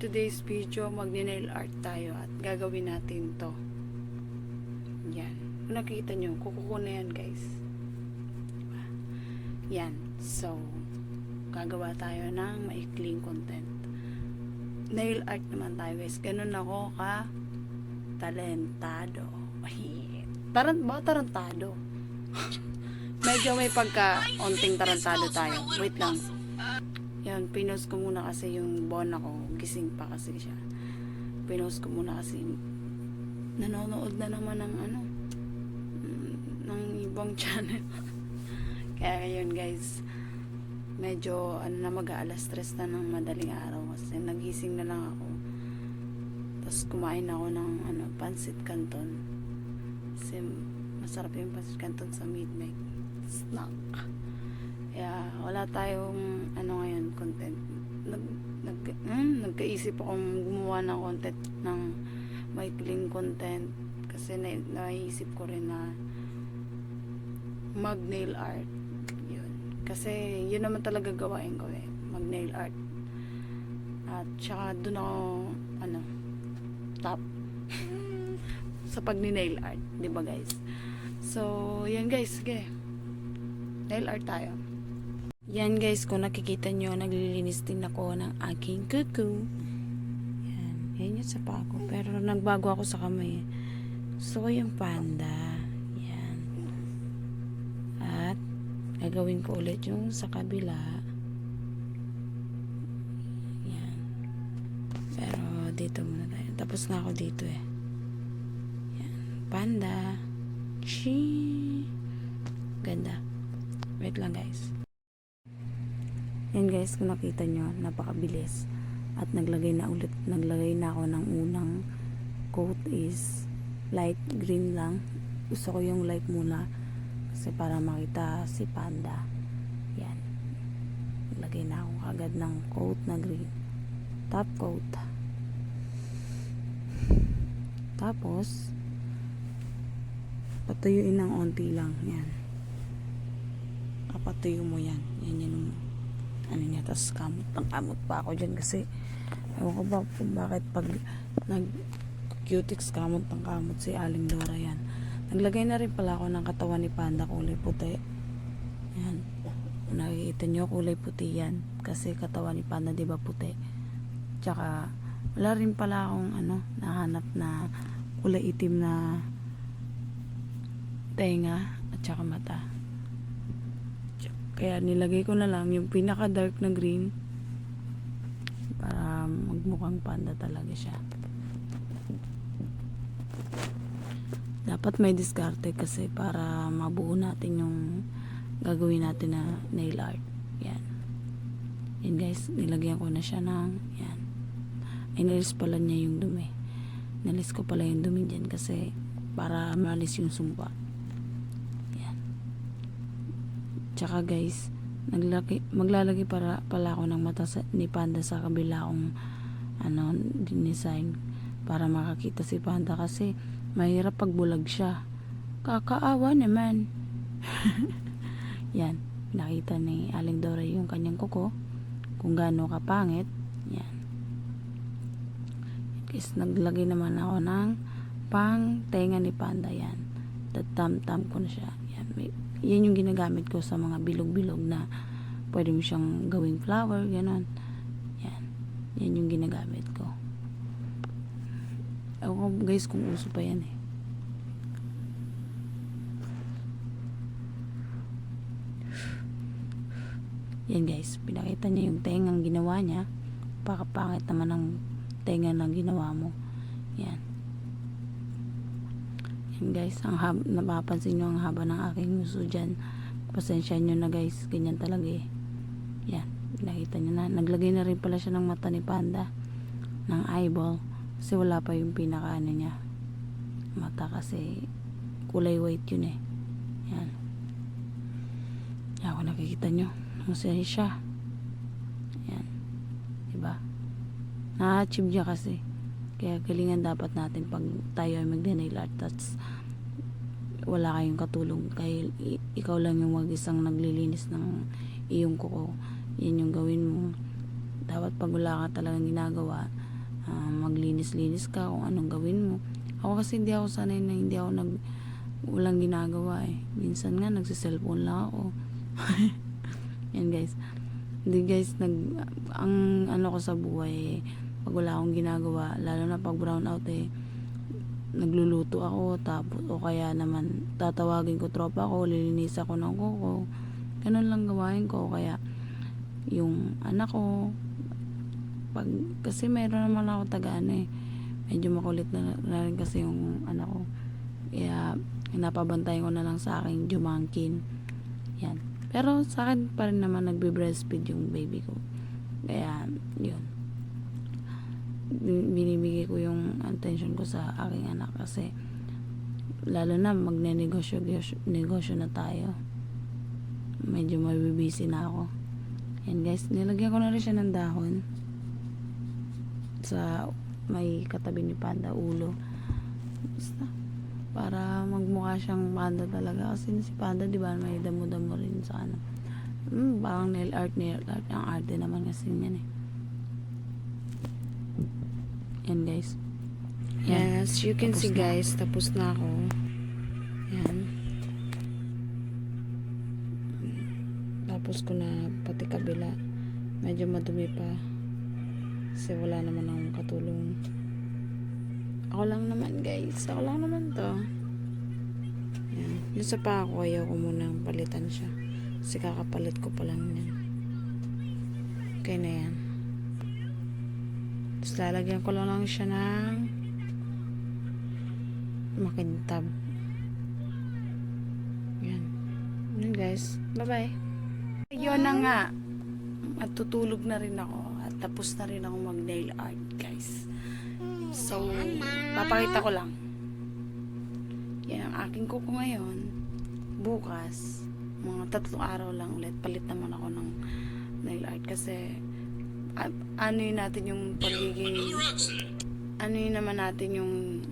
today's video, mag-nail art tayo at gagawin natin to. Yan. Kung nakita nyo, kukuha na yan guys. Yan. So, gagawa tayo ng maikling content. Nail art naman tayo guys. Ganun ako ka talentado. Tarantado. Medyo may pagka-onting tarantado tayo. Wait lang. Yan, pinost ko muna kasi yung bona ko. Gising pa kasi siya. Pinost ko muna kasi nanonood na naman ng ng ibang channel. Kaya yun guys, medyo mag-aalas 3 na ng madaling araw kasi nagising na lang ako. Tapos kumain ako ng pancit canton. Kasi masarap yung pancit canton sa midnight snack. Kaya wala tayong ngayon content. Nagkaisip akong gumawa ng content ng maikling content kasi naisip ko rin na mag nail art yun. Kasi yun naman talaga gawain ko mag nail art. At saka dun ako top sa pag ni nail art, di ba guys? So yan guys, sige, nail art tayo. Yan guys, kung nakikita nyo, naglilinis din ako ng aking kuko. Yan yung sapa ko. Pero nagbago ako sa kamay. So, yung panda. Yan. At, gagawin ko ulit yung sa kabila. Yan. Pero, dito muna tayo. Tapos na ako dito Yan. Panda. Chee. Ganda. Wait lang guys. Yan guys, kung nakita nyo, napakabilis. At naglagay na ako ng unang coat is light green lang. Gusto ko yung light muna kasi para makita si panda. Yan. Naglagay na ako agad ng coat na green. Top coat. Tapos, patuyuin ng onti lang. Yan. Kapatuyo mo yan. Yan yung niya, tapos kamot pa ako dyan kasi ewan ko ba kung bakit pag nag-cutics kamot si Aling Dora yan. Naglagay na rin pala ako ng katawan ni panda kulay puti. Yan, nakikita nyo kulay puti yan kasi katawan ni panda diba puti. Tsaka wala rin pala akong nahanap na kulay itim na tenga at tsaka mata. Kaya nilagay ko na lang yung pinaka dark na green para magmukhang panda talaga siya. Dapat may diskarte kasi para mabuo natin yung gagawin natin na nail art. Yan. Yan guys, nilagyan ko na siya ng yan. Ay, nalis pala niya yung dumi. Nalis ko pala yung dumi dyan kasi para malis yung sumpa. Tsaka guys, maglalagay pala ako ng mata ni panda sa kabila kong dinesign para makakita si panda kasi mahirap pag bulag siya. Kakaawa naman. Yan, nakita ni Aling Dora yung kanyang kuko kung gaano kapangit. Yan. Guys, naglagay naman ako ng pang tenga ni panda. Yan, tatam-tam ko na siya. Yan yung ginagamit ko sa mga bilog-bilog na pwede mo siyang gawing flower, gano'n. Yan yung ginagamit ko. Ewan ko guys kung uso pa yan Yan guys, pinakita niya yung tengang ginawa niya. Pakapangit naman ng tenga na ginawa mo. Yan guys, napapansin nyo ang haba ng aking uso dyan. Pasensya nyo na guys, ganyan talaga Yan, nakita nyo na. Naglagay na rin pala siya ng mata ni panda, ng eyeball, kasi wala pa yung pinaka niya mata kasi kulay white yun Yan. Yan, kung nakikita nyo masaya siya. Yan, diba? Na-achieve niya kasi. Kaya galingan dapat natin pag tayo ay mag-nail art. That's wala kayong katulong. Kaya ikaw lang yung mag-isang naglilinis ng iyong kuko. Yan yung gawin mo. Dapat pag wala ka talagang ginagawa, maglinis-linis ka kung anong gawin mo. Ako kasi hindi ako sanay na hindi ako walang ginagawa eh. Minsan nga nagsiselfone lang ako. Yan guys. Hindi guys, ang ano ko sa buhay, pag wala akong ginagawa, lalo na pag brown out nagluluto ako, tapos, o kaya naman, tatawagin ko tropa ko, lilinis ako ng kuko. Ganun lang gawain ko, kaya, yung anak ko, kasi meron naman ako medyo makulit na rin kasi yung anak ko. Kaya, napabantay ko na lang sa akin, jumangkin. Yan. Pero sa akin pa rin naman nagbe-breastfeed yung baby ko. Kaya, yun. Binibigay ko yung attention ko sa aking anak kasi lalo na magne-negosyo na tayo. Medyo mabibisi na ako. Yan guys, nilagyan ko na rin siya ng dahon sa may katabi ni Panda, ulo. Basta para magmukha siyang panda talaga kasi si Panda diba may damo-damo rin sa ano, parang nail art ang arte naman kasi yan eh. Yan guys, yan. Yes, you can see guys, tapos na ako. Yan, tapos ko na pati kabila, medyo madumi pa kasi wala naman akong katulong. Ako lang naman guys. Ako lang naman to. Yan. Yung sa pa ako, ayaw ko munang palitan siya. Kasi kakapalit ko pa lang yan. Okay na yan. Tapos lalagyan ko lang siya ng makintab. Yan. Yan guys. Bye bye. Yun na nga. At tutulog na rin ako. At tapos na rin ako mag nail art guys. So, papakita ko lang. Yan ang aking kuko ngayon. Bukas, mga 3 araw lang ulit, palit naman ako ng nail art kasi ano yun natin yung pagiging ano yun naman natin yung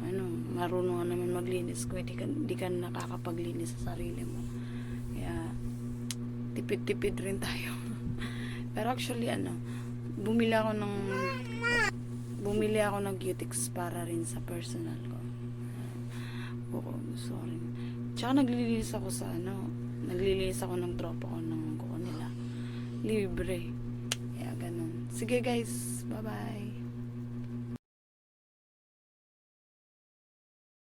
marunong naman maglinis kung di ka nakakapaglinis sa sarili mo. Kaya tipid-tipid rin tayo. Pero actually bumili ako ng Cutix para rin sa personal ko. Sorry. Tsaka naglilinis ako ng tropa ko ng kuko nila. Libre. Kaya ganun. Sige guys, bye bye.